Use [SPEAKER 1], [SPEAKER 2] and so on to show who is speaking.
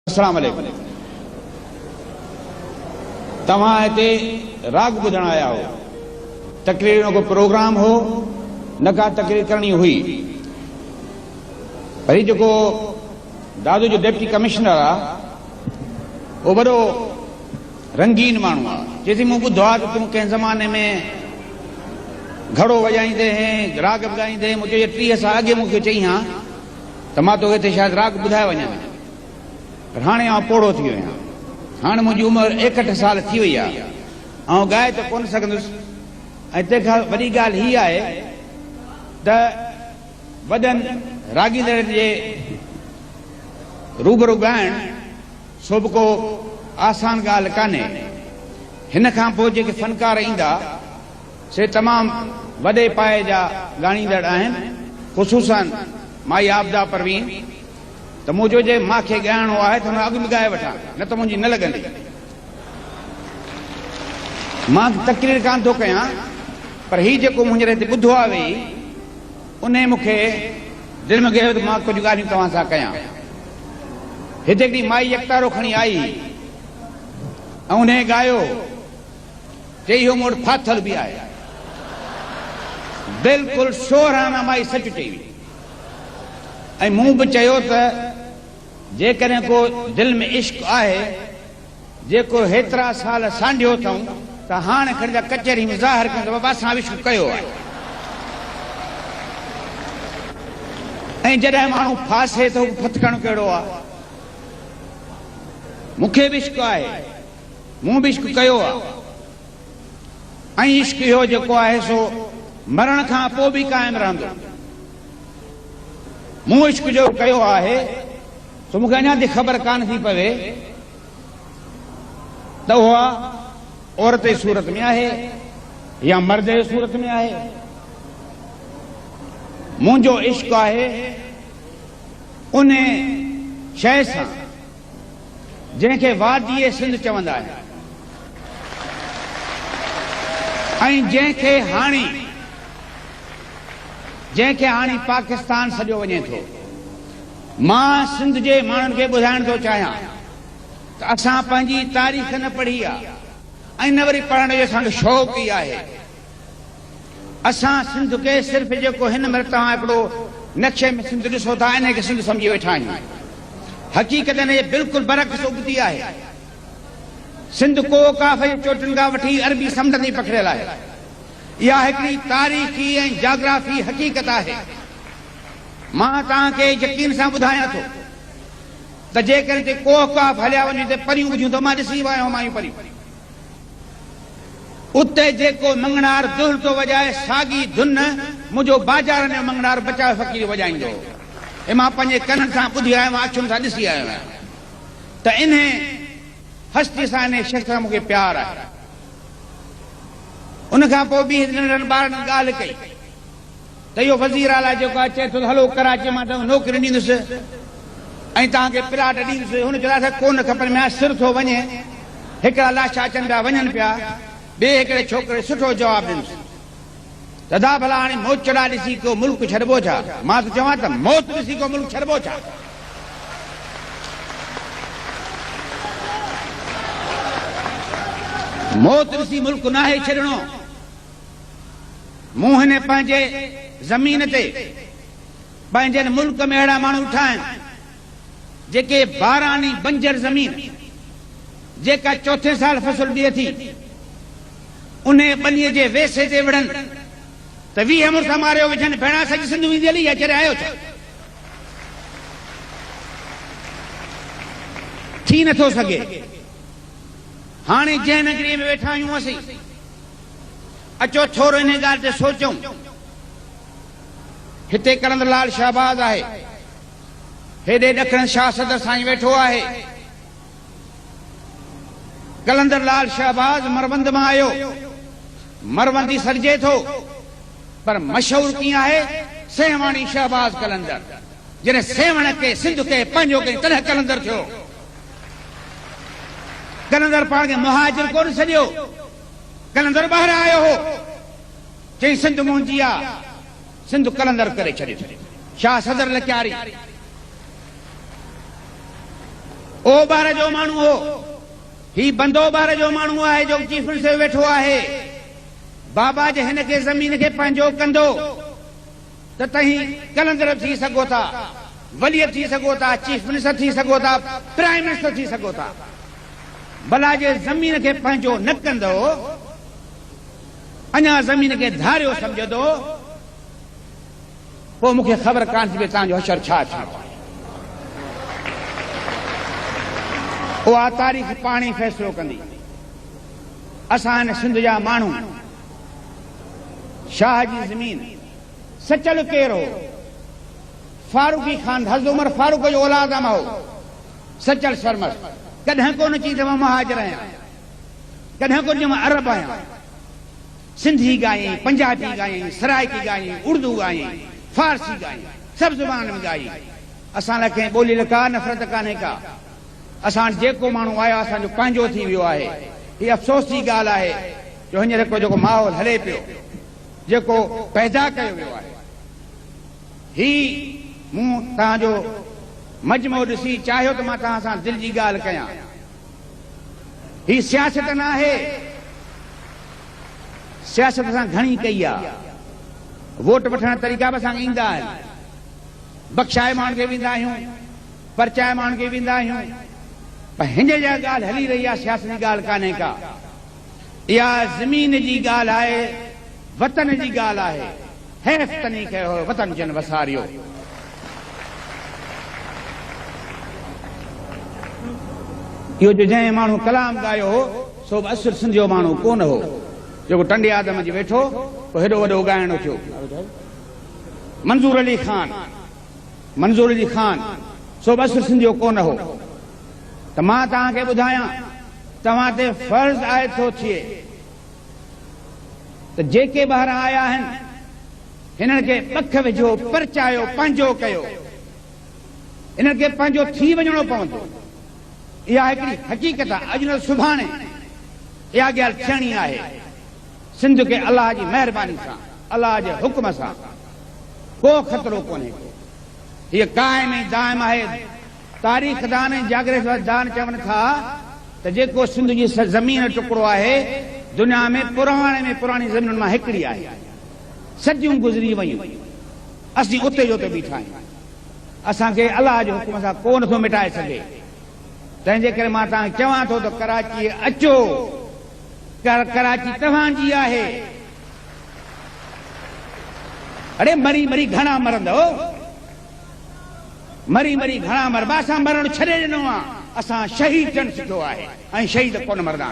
[SPEAKER 1] अस्सलाम वालेकुम। तव्हां हिते राग ॿुधण आया हो, तकरीर को प्रोग्राम हो, न का तकरीर करनी हुई। वरी जेको दादू जो डिप्टी कमिश्नर आ, वो बड़ो रंगीन माण्हू आहे। चएसि मूं ॿुधो आहे त तूं कंहिं ज़माने में घड़ो वॼाईंदे हैं, राग ॿुधाईंदे हैं। मुंहिंजो 30 साल अॻे मूंखे चई हा त मां तोखे हिते शायदि राग ॿुधाए वञा, पर हाणे आउं पोड़ो थी वियो आहियां। हाणे मुंहिंजी उमिरि 61 साल थी वई आहे, ऐं ॻाए त कोन सघंदुसि। ऐं तंहिंखां वॾी ॻाल्हि हीअ आहे त वॾनि रागींदड़ जे रूबरू ॻाइण सो बि को आसान ॻाल्हि कान्हे। हिन खां पोइ जेके फ़नकार ईंदा से तमामु वॾे पाए जा ॻाईंदड़ आहिनि, ख़ुशूसन माई आबदा परवीन। त मुंहिंजो जे मूंखे ॻाइणो आहे त हुन अॻु में ॻाए वठां, न त मुंहिंजी न लॻंदी। मां तकरीर कान थो कयां, पर हीउ जेको मुंहिंजे हिते ॿुधो आहे वेही, उन मूंखे दिलि में कयो त मां कुझु ॻाल्हियूं तव्हां सां कयां। हिते हिकिड़ी माई यकतारो खणी आई ऐं उन ॻायो, चई इहो मूं वटि फाथल बि आहे। बिल्कुलु शोराना माई सच चई हुई। ऐं मूं बि चयो त जेकॾहिं को दिलि में इश्क आहे, जेको हेतिरा साल सांढियो अथऊं, त हाणे खणी कचहरी में ज़ाहिर कयूं त बाबा असां इश्क कयो आहे। ऐं जॾहिं माण्हू फासे थो, फतकणु कहिड़ो आहे। मूंखे बि इश्क आहे, मूं बि इश्क कयो आहे। ऐं इश्क इहो जेको आहे सो मरण खां पोइ बि क़ाइमु रहंदो। मूं इश्क जो कयो आहे तो मूंखे अञा ताईं ख़बर कान थी पवे त उहा औरत जी सूरत में आहे या मर्द जी सूरत में आहे। मुंहिंजो इश्क आहे उन शइ सां जंहिंखे वादी सिंध चवंदा आहिनि, ऐं जंहिंखे हाणे पाकिस्तान सॼो वञे थो। मां सिंध जे माण्हुनि खे ॿुधाइण थो चाहियां त असां पंहिंजी तारीख़ न पढ़ी आहे, ऐं न वरी पढ़ण जो असांखे शौक़ु ई आहे। असां सिंध खे सिर्फ़ु जेको हिन महिल तव्हां हिकिड़ो नक्शे में सिंध ॾिसो था, इन खे सिंध सम्झी वेठा आहियूं। हक़ीक़त में बिल्कुलु बरक़्स उगती आहे। सिंध कोकाफ जे चोटियुनि खां वठी अरबी समुंड ताईं पखिड़ियल आहे। इहा हिकिड़ी तारीख़ी ऐं जाग्राफी हक़ीक़त आहे। मां तव्हांखे यकीन सां ॿुधायां थो त जेकॾहिं हिते कोकाफ हलिया वञे त परियूं ॿुधियूं त मां ॾिसी वियो मायूं परियूं। उते जेको मंगणार दुल थो वॼाए साॻी धुन मुंहिंजो बाज़ार में मंगणार बचाए फ़क़ीर वॼाईंदो। ऐं मां पंहिंजे कननि सां ॿुधी आयो आहियां, अखियुनि सां ॾिसी आयो आहियां। त इन हस्ती सां, इन शख़्स सां मूंखे प्यार आहे। उनखां पोइ बि नंढनि ॿारनि ॻाल्हि कई त इहो वज़ीर आला जेको आहे चए थो हलो कराची मां नौकिरी ॾींदुसि ऐं तव्हांखे प्लाट ॾींदुसि। हुन चयो कोन खपनि, मैं सिर थो वञे। हिकिड़ा लाशा अचनि पिया, वञनि पिया। ॿिए हिकिड़े छोकिरे सुठो जवाबु ॾिनसि, दादा भला हाणे मोचड़ा ॾिसी को मुल्क छॾिबो छा? मां त चवां त मौत ॾिसी को मुल्क छॾिबो छा? मौत ॾिसी मुल्क नाहे छॾिणो। मूं हिन पंहिंजे ज़मीन ते पंहिंजे मुल्क में अहिड़ा माण्हू ठाहिनि जेके बारानी बंजर ज़मीन जेका चौथे साल फसल ॾिए थी, उन ॿनीअ जे वेसे ते विढ़नि त 20 मुड़ुस मारियो विझनि, भेणा सॼी सिंध वेंदी हली या चढ़े आयो छा? थी नथो सघे। हाणे जंहिं नगरीअ में वेठा आहियूं असीं, अचो थोरो इन ॻाल्हि ते सोचूं। हिते कलंदर लाल शहबाज़ आहे, हेॾे ॾखण शाह सदर साईं वेठो आहे। कलंदर लाल शहबाज़ मरवंद मां आयो, मरवंदी सॾिजे थो, पर मशहूरु कीअं आहे? सेहवाणी शहबाज़ कलंदर। जॾहिं सेवण खे सिंध खे पंहिंजो कई तॾहिं कलंदर थियो। कलंदर पाण खे मुहाजिर कोन सॼियो, कलंदर ॿाहिरि आयो हो, चई सिंध मुंहिंजी आहे, सिंध कलंदर करे छॾियो। शाह सदर लिखियारी ओ बार जो माण्हू हो, ही बंदो बार जो माण्हू आहे जो चीफ मिनिस्टर वेठो आहे। बाबा जे हिन खे ज़मीन खे पंहिंजो कंदो त तहीं कलंदर थी सघो था, वलीअ थी सघो था, चीफ मिनिस्टर थी सघो था, प्राइम मिनिस्टर थी सघो था। भला जे ज़मीन खे पंहिंजो न कंदो, अञा ज़मीन खे धारियो सम्झंदो, पोइ मूंखे ख़बर कान थी पई तव्हांजो हशर छा थियो आहे। उहा तारीख़ पाण ई फ़ैसिलो कंदी। असां हिन सिंध जा माण्हू शाह जी ज़मीन सचल केरु हो? फारूकी खान, हज़रत उमर फारूक जो औलाद मां हो, सचल सरमस। कॾहिं कोन चई त मां महाजर आहियां, कॾहिं कोन चई मां अरब आहियां। सिंधी ॻायईं, पंजाबी ॻायईं, सराइकी ॻायईं, उर्दू ॻायईं, फारसी ॻायईं, सभु ज़ुबान में ॻाई। असां लाइ कंहिं ॿोली लाइ का नफ़रत कान्हे का। असां जेको माण्हू आयो असांजो पंहिंजो थी वियो आहे। हीअ अफ़सोस जी ॻाल्हि आहे जो हींअर को जेको माहौल हले पियो, जेको पैदा कयो वियो आहे, ही मूं तव्हांजो मजमो ॾिसी चाहियो त मां तव्हां सां दिलि जी ॻाल्हि कयां। ही सियासत न आहे, सियासत असां घणी कई आहे। वोट वठण तरीक़ा बि असांखे ईंदा आहिनि। बख़्शाए माण्हुनि खे वेंदा आहियूं, परचाए माण्हुनि खे वेंदा आहियूं, पर हिन जा ॻाल्हि हली रही आहे, सियासत जी ॻाल्हि कान्हे का। इहा ज़मीन जी ॻाल्हि आहे, वतन जी ॻाल्हि आहे। हैफ़ तनी कयो वतन जन वसारियो। इहो जो जंहिं माण्हू कलाम ॻायो हो सो बि असुर सिंध जो माण्हू कोन हो, जेको टंडे आदम जी वेठो पोइ हेॾो वॾो ॻाइणो थियो। मंज़ूर अली खान सो बि असुर सिंध जो कोन हो। त मां तव्हांखे ॿुधायां, तव्हां ते फर्ज़ आहे थो थिए त जेके ॿार आया आहिनि हिननि खे पख विझो, परचायो, पंहिंजो कयो। हिननि खे पंहिंजो थी वञणो पवंदो। इहा हिकिड़ी हक़ीक़त आहे। अॼु न सुभाणे इहा ॻाल्हि थियणी आहे। सिंध खे अलाह जी महिरबानी सां, अलाह जे हुक्म सां को ख़तरो कोन्हे। हीअ क़ाइम ऐं दाइम आहे। तारीख़ दान ऐं जागृत दान चवनि था त जेको सिंध जी ज़मीन टुकड़ो आहे दुनिया में पुराणी ज़मीनुनि मां हिकिड़ी आहे। सदियूं गुज़री वयूं, असीं उते जो उते बीठा आहियूं। असांखे अलाह जे हुकुम सां को नथो मिटाए सघे। तंहिंजे करे मां तव्हांखे चवां थो त कराची अचो, कराची तव्हांजी आहे। अड़े मरी मरी घणा मरंदो, मरी मरी घणा मरबा। असां मरण छॾे ॾिनो आहे। असां शहीद थियणु सिखियो आहे ऐं शहीद कोन मरंदा।